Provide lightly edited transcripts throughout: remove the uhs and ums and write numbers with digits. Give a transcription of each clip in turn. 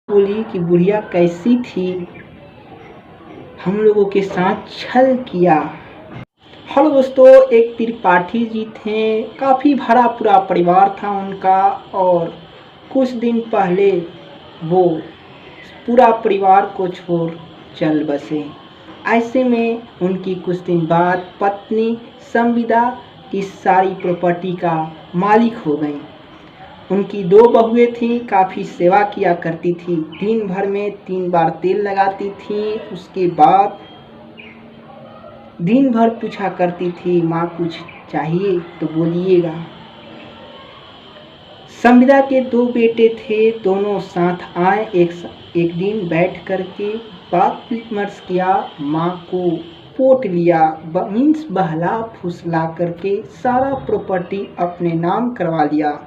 बोली कि बुढ़िया कैसी थी, हम लोगों के साथ छल किया। हेलो दोस्तों, एक त्रिपाठी जी थे, काफ़ी भरा पूरा परिवार था उनका और कुछ दिन पहले वो पूरा परिवार को छोड़ चल बसे। ऐसे में उनकी कुछ दिन बाद पत्नी संविदा इस सारी प्रॉपर्टी का मालिक हो गई। उनकी 2 बहुएं थीं, काफ़ी सेवा किया करती थी, दिन भर में 3 बार तेल लगाती थी। उसके बाद दिन भर पूछा करती थी, माँ कुछ चाहिए तो बोलिएगा। संविदा के 2 बेटे थे, दोनों साथ आए। एक दिन बैठ कर के बात विमर्श किया, माँ को पोट लिया, मीन्स बहला फुसला करके सारा प्रॉपर्टी अपने नाम करवा लिया।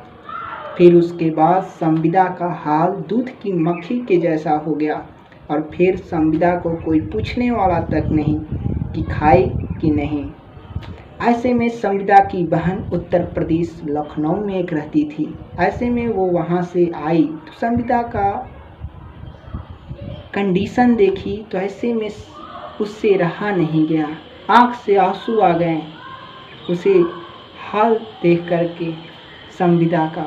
फिर उसके बाद संविदा का हाल दूध की मक्खी के जैसा हो गया और फिर संविदा को कोई पूछने वाला तक नहीं कि खाए कि नहीं। ऐसे में संविदा की बहन उत्तर प्रदेश लखनऊ में एक रहती थी। ऐसे में वो वहाँ से आई तो संविदा का कंडीशन देखी तो ऐसे में उससे रहा नहीं गया, आँख से आंसू आ गए उसे हाल देख करके संविदा का।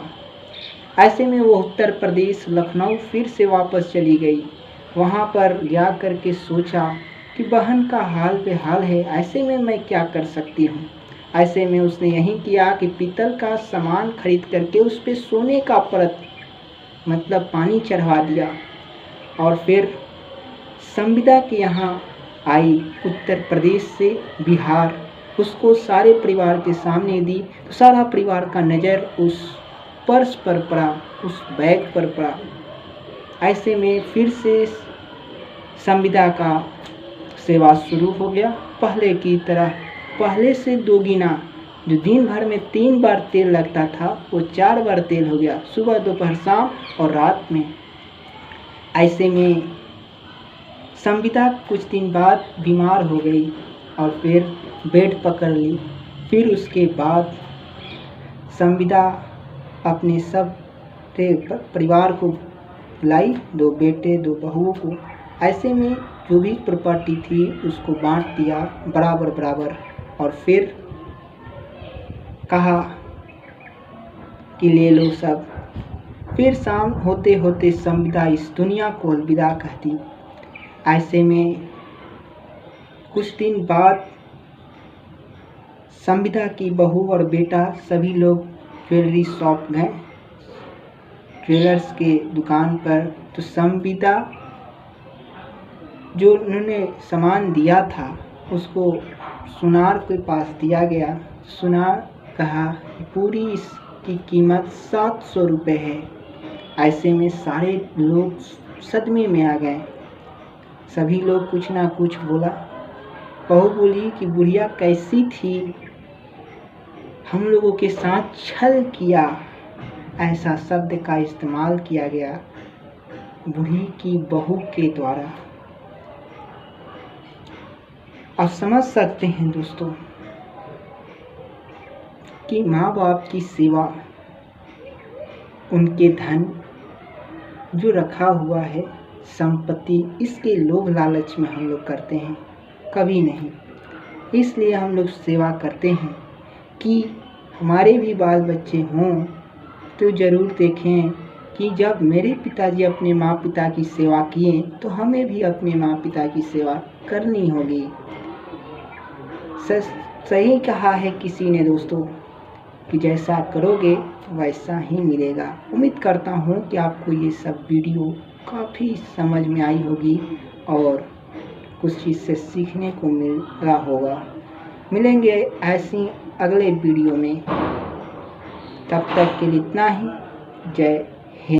ऐसे में वो उत्तर प्रदेश लखनऊ फिर से वापस चली गई। वहाँ पर जा कर के सोचा कि बहन का हाल बेहाल है, ऐसे में मैं क्या कर सकती हूँ। ऐसे में उसने यही किया कि पीतल का सामान खरीद करके उस पर सोने का परत मतलब पानी चढ़वा दिया और फिर संविदा के यहाँ आई उत्तर प्रदेश से बिहार। उसको सारे परिवार के सामने दी तो सारा परिवार का नज़र उस पर्स पर पड़ा, उस बैग पर पड़ा। ऐसे में फिर से संविदा का सेवा शुरू हो गया पहले की तरह, पहले से 2 गुना। जो दिन भर में 3 बार तेल लगता था वो 4 बार तेल हो गया, सुबह दोपहर शाम और रात में। ऐसे में संविदा कुछ दिन बाद बीमार हो गई और फिर बेड पकड़ ली। फिर उसके बाद संविदा अपने सब परिवार को लाई, 2 बेटे 2 बहुओं को। ऐसे में जो भी प्रॉपर्टी थी उसको बांट दिया बराबर बराबर और फिर कहा कि ले लो सब। फिर शाम होते होते संविदा इस दुनिया को अलविदा कहती। ऐसे में कुछ दिन बाद संविदा की बहू और बेटा सभी लोग ज्वेलरी शॉप गए, ज्वेलर्स के दुकान पर। तो संविदा जो उन्होंने सामान दिया था उसको सुनार के पास दिया गया। सुनार कहा कि पूरी इसकी कीमत 700 रुपये है। ऐसे में सारे लोग सदमे में आ गए, सभी लोग कुछ ना कुछ बोला। बहू बोली कि बुढ़िया कैसी थी, हम लोगों के साथ छल किया, ऐसा शब्द का इस्तेमाल किया गया बूढ़ी की बहू के द्वारा। आप समझ सकते हैं दोस्तों कि माँ बाप की सेवा, उनके धन जो रखा हुआ है, संपत्ति, इसके लोभ लालच में हम लोग करते हैं, कभी नहीं। इसलिए हम लोग सेवा करते हैं कि हमारे भी बाल बच्चे हों तो ज़रूर देखें कि जब मेरे पिताजी अपने माँ पिता की सेवा किए तो हमें भी अपने माँ पिता की सेवा करनी होगी। सही कहा है किसी ने दोस्तों कि जैसा करोगे वैसा ही मिलेगा। उम्मीद करता हूँ कि आपको ये सब वीडियो काफ़ी समझ में आई होगी और कुछ चीज़ से सीखने को मिल रहा होगा। मिलेंगे ऐसी अगले वीडियो में, तब तक के लिए इतना ही। जय